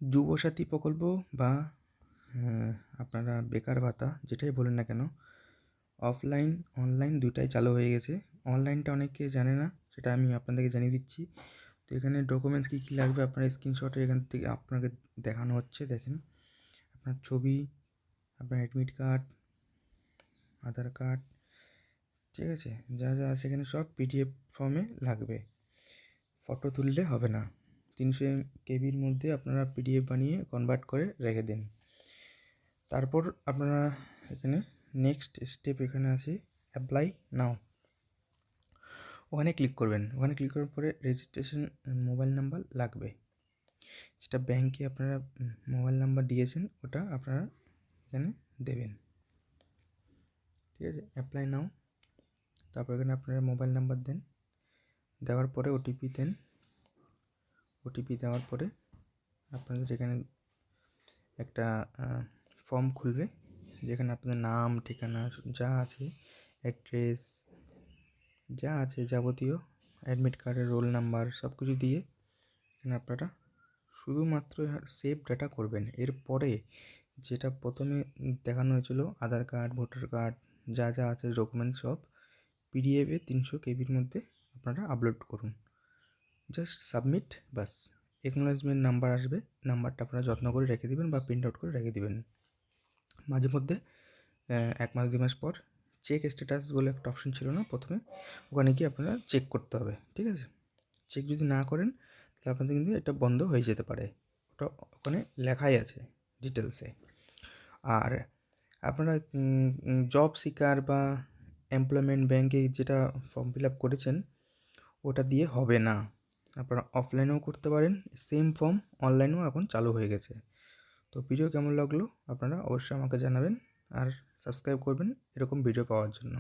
যুবসাথী প্রকল্প বা আপনারা বেকার ভাতা যেটাই বলেন না কেন, অফলাইন অনলাইন দুটাই চালু হয়ে গেছে। অনলাইনটা অনেকে জানে না, সেটা আমি আপনাদেরকে জানিয়ে দিচ্ছি। তো এখানে ডকুমেন্টস কী কী লাগবে আপনার স্ক্রিনশটে এখান থেকে আপনাকে দেখানো হচ্ছে। দেখেন, আপনার ছবি, আপনার অ্যাডমিট কার্ড, আধার কার্ড, ঠিক আছে, যা যা আছে এখানে সব পিডিএফ ফর্মে লাগবে। ফটো তুললে হবে না। 300 কেবির মধ্যে আপনারা পিডিএফ বানিয়ে কনভার্ট করে রেখে দিন। তারপর আপনারা এখানে নেক্সট স্টেপ এখানে আছে অ্যাপ্লাই নাও, ওখানে ক্লিক করবেন। ওখানে ক্লিক করার পরে রেজিস্ট্রেশন মোবাইল নাম্বার লাগবে, যেটা ব্যাংকে আপনারা মোবাইল নাম্বার দিয়েছেন ওটা আপনারা এখানে দেবেন, ঠিক আছে। অ্যাপ্লাই নাও, তারপর এখানে আপনারা মোবাইল নাম্বার দেন, দেওয়ার পরে ওটিপি দেন। ওটিপি দেওয়ার পরে আপনাদের এখানে একটা ফর্ম খুলবে, যেখানে আপনাদের নাম, ঠিকানা যা আছে, অ্যাড্রেস যা আছে যাবতীয়, অ্যাডমিট কার্ডের রোল নাম্বার সব কিছু দিয়ে এখানে আপনারা শুধুমাত্র সেভ ডাটা করবেন। এরপরে যেটা প্রথমে দেখানো হয়েছিল আধার কার্ড, ভোটার কার্ড, যা যা আছে ডকুমেন্টস সব পিডিএফে 300 কেবির মধ্যে আপনারা আপলোড করুন। জাস্ট সাবমিট, বাস। একনলেজমেন্ট নাম্বার আসবে, নাম্বারটা আপনারা যত্ন করে রেখে দেবেন বা প্রিন্ট আউট করে রেখে দেবেন। মাঝে মধ্যে 1 মাস 2 মাস পর চেক স্ট্যাটাস বলে একটা অপশন ছিল না প্রথমে, ওখানে গিয়ে আপনারা চেক করতে হবে, ঠিক আছে। চেক যদি না করেন তাহলে আপনাদের কিন্তু এটা বন্ধ হয়ে যেতে পারে, ওটা ওখানে লেখাই আছে ডিটেলসে। আর আপনারা জব সিকার বা এমপ্লয়মেন্ট ব্যাঙ্কে যেটা ফর্ম ফিল আপ করেছেন ওটা দিয়ে হবে না, আপনারা অফলাইনেও করতে পারেন। সেম ফর্ম অনলাইনেও এখন চালু হয়ে গেছে। তো ভিডিও কেমন লাগলো আপনারা অবশ্যই আমাকে জানাবেন, আর সাবস্ক্রাইব করবেন এরকম ভিডিও পাওয়ার জন্য।